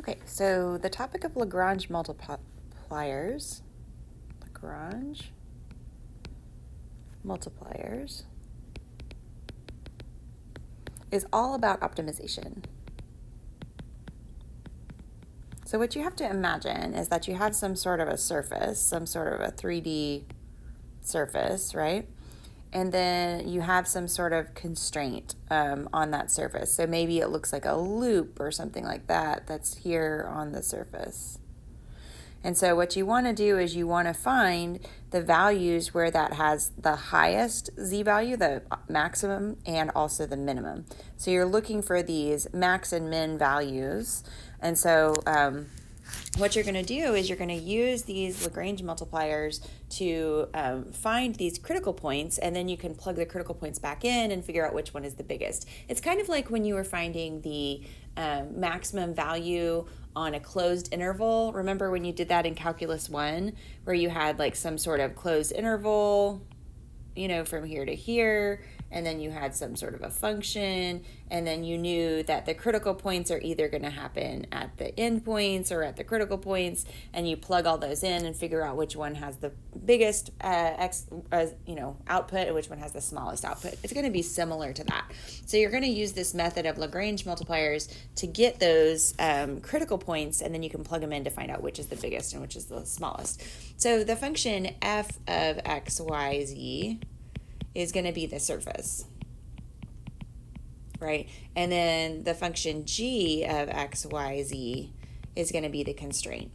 Okay, so the topic of Lagrange multipliers is all about optimization. So what you have to imagine is that you have some sort of a surface, some sort of a 3D surface, right? And then you have some sort of constraint on that surface. So maybe it looks like a loop or something like that that's here on the surface. And so what you want to do is you want to find the values where that has the highest z value, the maximum, and also the minimum. So you're looking for these max and min values. And so what you're going to do is you're going to use these Lagrange multipliers to find these critical points, and then you can plug the critical points back in and figure out which one is the biggest. It's kind of like when you were finding the maximum value on a closed interval. Remember when you did that in Calculus 1, where you had like some sort of closed interval, you know, from here to here, and then you had some sort of a function, and then you knew that the critical points are either going to happen at the endpoints or at the critical points, and you plug all those in and figure out which one has the biggest output and which one has the smallest output. It's going to be similar to that. So you're going to use this method of Lagrange multipliers to get those critical points, and then you can plug them in to find out which is the biggest and which is the smallest. So the function f of x, y, z is going to be the surface, right? And then the function g of x, y, z is going to be the constraint.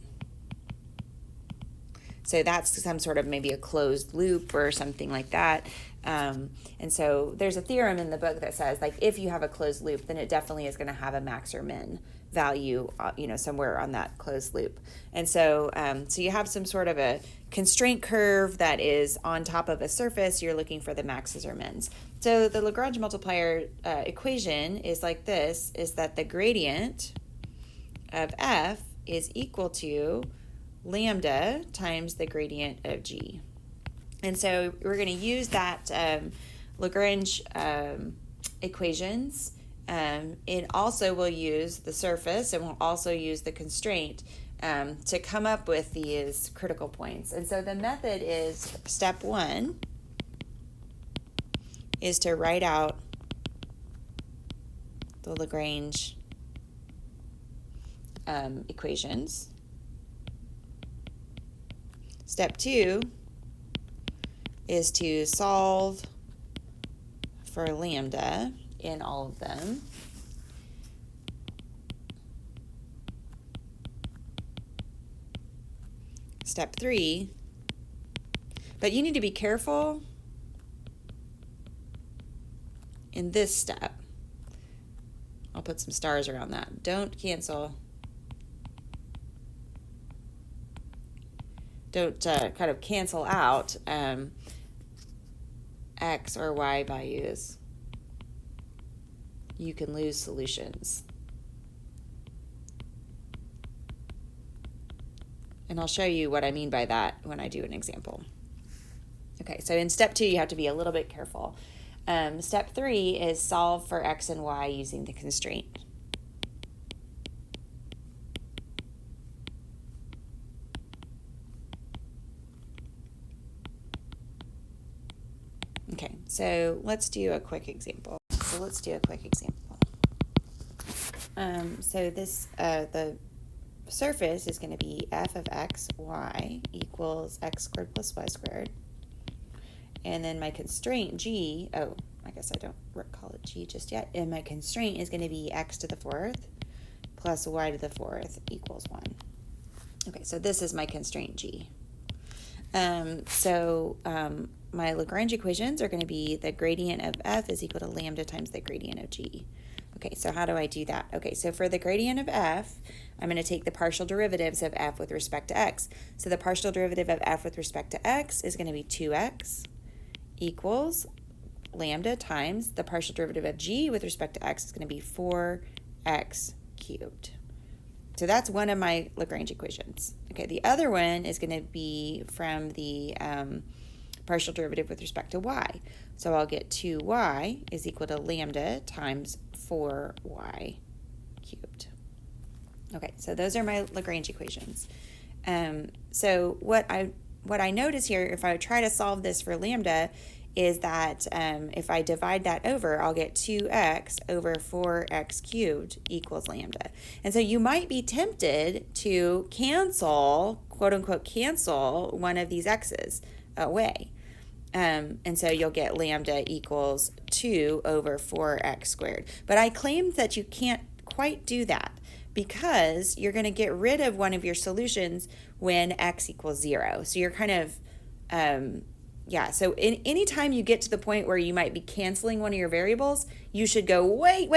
So that's some sort of maybe a closed loop or something like that. And so there's a theorem in the book that says, like, if you have a closed loop, then it definitely is going to have a max or min value, somewhere on that closed loop. And so, so you have some sort of a constraint curve that is on top of a surface. You're looking for the maxes or mins. So the Lagrange multiplier equation is like this, is that the gradient of f is equal to lambda times the gradient of g. And so we're going to use that Lagrange equations. It also will use the surface, and we'll also use the constraint to come up with these critical points. And so the method is, step 1 is to write out the Lagrange equations. Step 2 is to solve for lambda in all of them. Step 3, but you need to be careful in this step. I'll put some stars around that. Don't cancel. Don't kind of cancel out x or y values. You can lose solutions. And I'll show you what I mean by that when I do an example. Okay, so in step 2, you have to be a little bit careful. Step 3 is solve for x and y using the constraint. Okay, so let's do a quick example. So this, the surface is going to be f of x, y equals x squared plus y squared. And then my constraint g, I guess I don't call it g just yet. And my constraint is going to be x to the 4th plus y to the 4th equals 1. Okay, so this is my constraint g. My Lagrange equations are going to be the gradient of f is equal to lambda times the gradient of g. Okay, so how do I do that? Okay, so for the gradient of f, I'm going to take the partial derivatives of f with respect to x. So the partial derivative of f with respect to x is going to be 2x equals lambda times the partial derivative of g with respect to x is going to be 4x cubed. So that's one of my Lagrange equations. Okay, the other one is going to be from the partial derivative with respect to y. So I'll get 2y is equal to lambda times 4y cubed. Okay, so those are my Lagrange equations. So what I notice here, if I try to solve this for lambda, is that if I divide that over, I'll get 2x over 4x cubed equals lambda. And so you might be tempted to cancel, quote unquote, cancel one of these x's away. And so you'll get lambda equals 2 over 4x squared. But I claim that you can't quite do that because you're going to get rid of one of your solutions when x equals 0. So you're kind of, so anytime you get to the point where you might be canceling one of your variables, you should go, wait,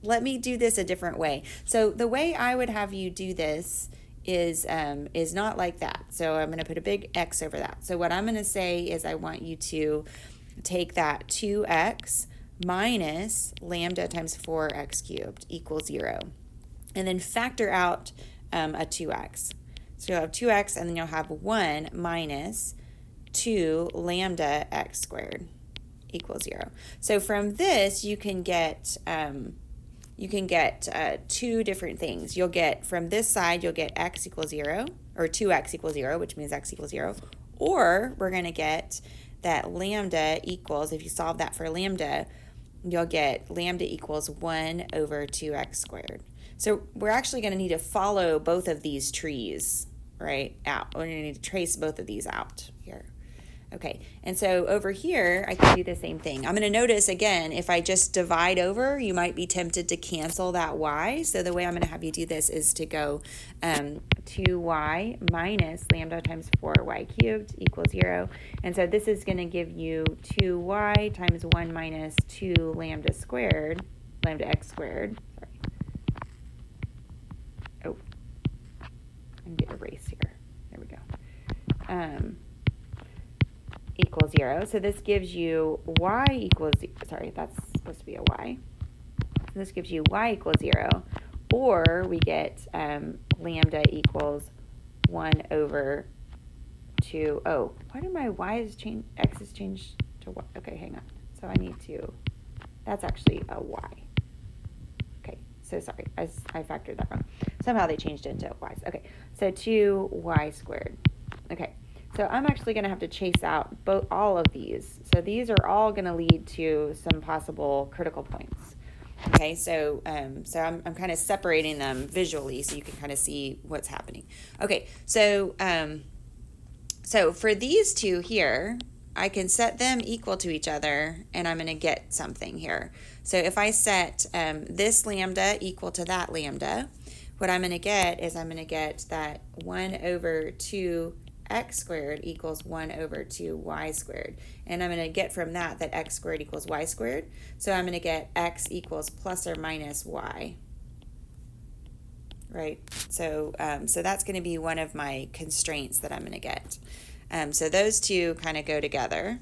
let me do this a different way. So the way I would have you do this is not like that. So I'm going to put a big X over that. So what I'm going to say is I want you to take that 2x minus lambda times 4x cubed equals 0. And then factor out a 2x. So you'll have 2x and then you'll have 1 minus 2 lambda x squared equals 0. So from this you can get two different things. You'll get from this side, you'll get x equals 0, or 2x equals 0, which means x equals 0. Or we're going to get that lambda equals, if you solve that for lambda, you'll get lambda equals 1 over 2x squared. So we're actually going to need to follow both of these trees, right, out. We're going to need to trace both of these out here. Okay, and so over here, I can do the same thing. I'm going to notice, again, if I just divide over, you might be tempted to cancel that y. So the way I'm going to have you do this is to go 2y minus lambda times 4y cubed equals 0. And so this is going to give you 2y times 1 minus 2 lambda squared, lambda x squared. Sorry. Oh, I can get erased here. There we go. Equals 0. So this gives you y equals, sorry, that's supposed to be a y. So this gives you y equals 0, or we get lambda equals 1 over 2. Oh, why did my y's change, x's change to y? Okay, hang on. So I need to, that's actually a y. Okay, so sorry, I factored that wrong. Somehow they changed it into y's. Okay, so 2y squared. Okay. So I'm actually going to have to chase out all of these. So these are all going to lead to some possible critical points. Okay, so I'm kind of separating them visually so you can kind of see what's happening. Okay, so for these two here, I can set them equal to each other, and I'm going to get something here. So if I set this lambda equal to that lambda, what I'm going to get is I'm going to get that 1 over 2 x squared equals 1 over 2 y squared. And I'm going to get from that x squared equals y squared. So I'm going to get x equals plus or minus y. Right? So that's going to be one of my constraints that I'm going to get. So those two kind of go together.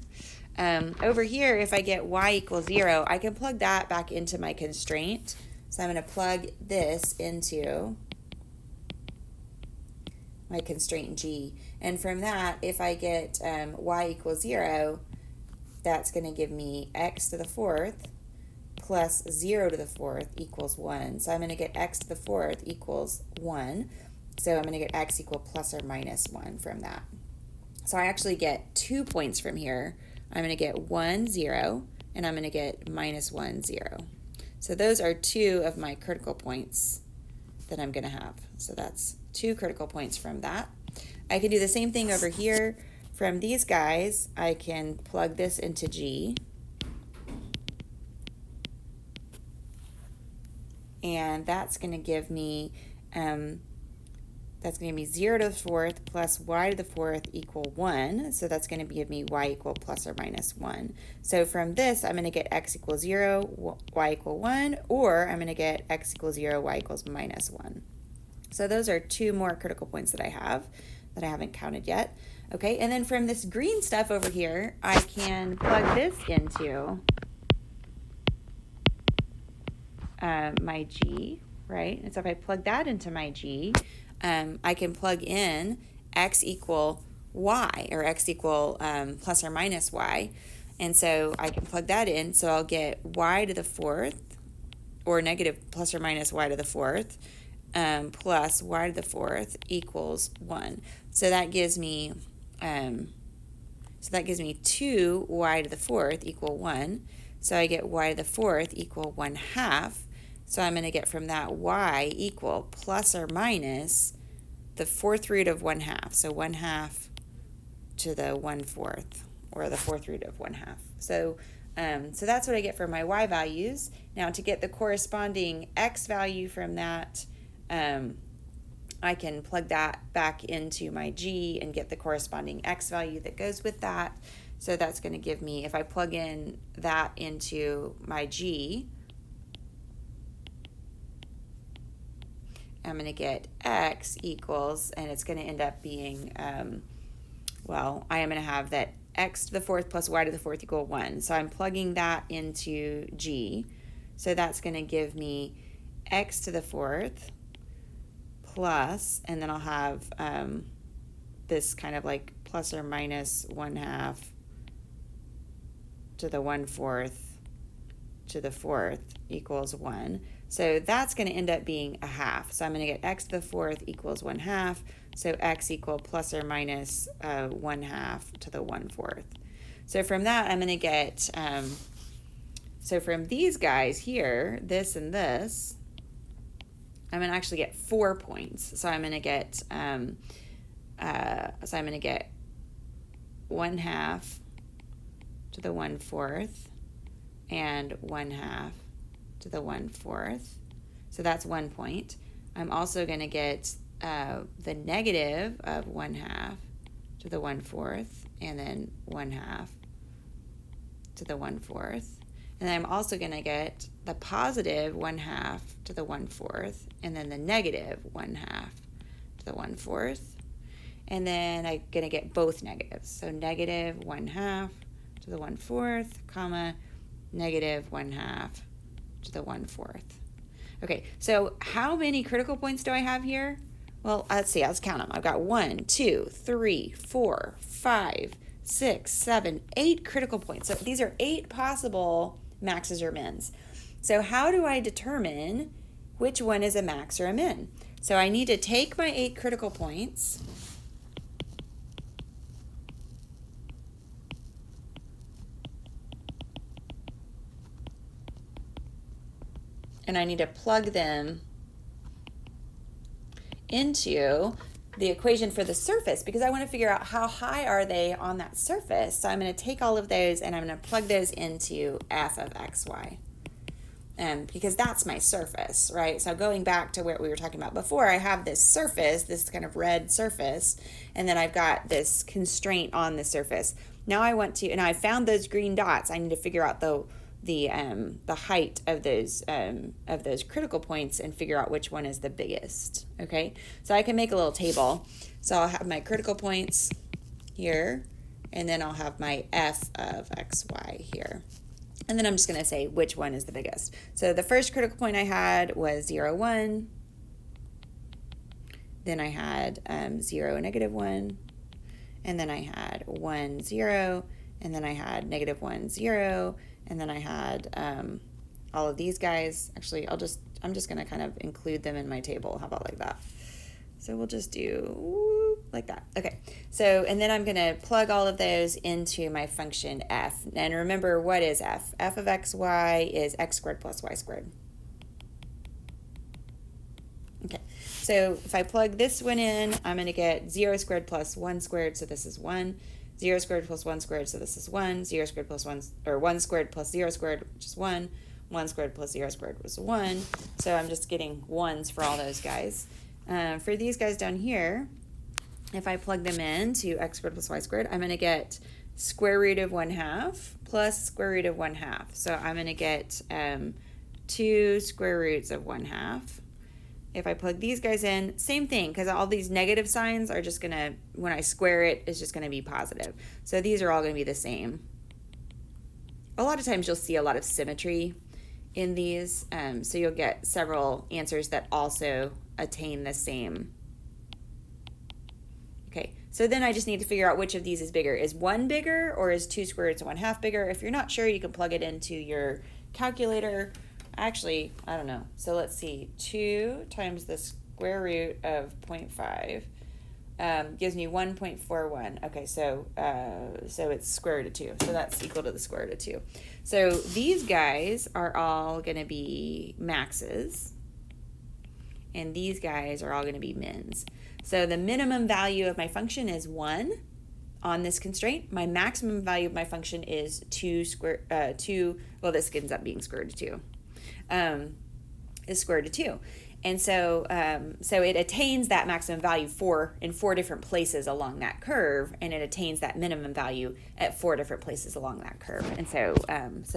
Over here, if I get y equals 0, I can plug that back into my constraint. So I'm going to plug this into my constraint G. And from that, if I get y equals 0, that's going to give me x to the fourth plus 0 to the fourth equals 1. So I'm going to get x to the fourth equals 1. So I'm going to get x equal plus or minus 1 from that. So I actually get 2 points from here. I'm going to get 1, 0, and I'm going to get minus 1, 0. So those are 2 of my critical points that I'm going to have. So that's 2 critical points from that. I can do the same thing over here. From these guys, I can plug this into G. And that's going to give me 0 to the fourth plus y to the fourth equal 1. So that's going to give me y equal plus or minus 1. So from this, I'm going to get x equals 0, y equal 1, or I'm going to get x equals 0, y equals minus 1. So those are 2 more critical points that I have that I haven't counted yet. Okay, and then from this green stuff over here, I can plug this into my G, right? And so if I plug that into my G, I can plug in x equal y, or x equal plus or minus y. And so I can plug that in, so I'll get y to the fourth, or negative plus or minus y to the fourth, plus y to the fourth equals 1. So that gives me 2y to the fourth equal 1. So I get y to the fourth equal 1/2. So I'm going to get from that y equal plus or minus the fourth root of 1/2. So 1/2 to the 1/4, or the fourth root of 1/2. So that's what I get for my y values. Now to get the corresponding x value from that, I can plug that back into my g and get the corresponding x value that goes with that. So that's going to give me, if I plug in that into my g, I'm going to get x equals, and it's going to end up being, well, I am going to have that x to the fourth plus y to the fourth equal 1. So I'm plugging that into g. So that's going to give me x to the fourth plus, and then I'll have this kind of like plus or minus 1/2 to the 1/4 to the fourth equals 1. So that's going to end up being 1/2. So I'm going to get x to the fourth equals 1/2. So x equal plus or minus 1/2 to the 1/4. So from that, I'm going to get, so from these guys here, this and this, I'm going to actually get 4 points. So I'm going to get, 1/2 to the 1/4 and 1/2 to the 1/4. So that's 1 point. I'm also going to get the negative of 1/2 to the 1/4 and then 1/2 to the 1/4. And then I'm also going to get the positive 1/2 to the 1/4 and then the negative 1/2 to the 1/4. And then I'm going to get both negatives. So negative 1/2 to the 1/4, comma, negative 1/2 to the 1/4. Okay, so how many critical points do I have here? Well, let's see, let's count them. I've got 1, 2, 3, 4, 5, 6, 7, 8 critical points. So these are 8 possible maxes or mins. So how do I determine which one is a max or a min? So I need to take my 8 critical points and I need to plug them into the equation for the surface, because I want to figure out how high are they on that surface. So I'm going to take all of those and I'm going to plug those into f of xy, because that's my surface, right? So going back to what we were talking about before, I have this surface, this kind of red surface, and then I've got this constraint on the surface. Now I want to, and I found those green dots. I need to figure out the height of those critical points and figure out which one is the biggest. Okay, so I can make a little table. So I'll have my critical points here, and then I'll have my f of xy here, and then I'm just going to say which one is the biggest. So the first critical point I had was 0, 1. Then I had 0, -1, and then I had 1, 0, and then I had -1, 0. And then I had all of these guys. Actually, I'm just going to kind of include them in my table. How about like that? So we'll just do like that. Okay. So, and then I'm going to plug all of those into my function f. And remember, what is f? F of xy is x squared plus y squared. Okay. So if I plug this one in, I'm going to get 0 squared plus 1 squared. So this is 1. 0 squared plus 1 squared, so this is 1. 0 squared plus 1, or 1 squared plus 0 squared, which is 1. 1 squared plus 0 squared was 1. So I'm just getting 1s for all those guys. For these guys down here, if I plug them in to x squared plus y squared, I'm going to get square root of 1/2 plus square root of 1/2. So I'm going to get 2 square roots of 1/2. If I plug these guys in, same thing, because all these negative signs are just going to, when I square it, it's just going to be positive. So these are all going to be the same. A lot of times you'll see a lot of symmetry in these, so you'll get several answers that also attain the same. Okay, so then I just need to figure out which of these is bigger. Is 1 bigger, or is 2 square roots of 1/2 bigger? If you're not sure, you can plug it into your calculator. Actually, I don't know. So let's see. 2 times this square root of 0.5 gives me 1.41. Okay, so it's square root of 2. So that's equal to the square root of 2. So these guys are all going to be maxes, and these guys are all going to be mins. So the minimum value of my function is 1 on this constraint. My maximum value of my function is 2, well, this ends up being square root of 2, is square root of 2. And so it attains that maximum value in 4 different places along that curve, and it attains that minimum value at 4 different places along that curve. And so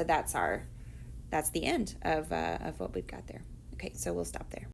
that's the end of what we've got there. Okay, so we'll stop there.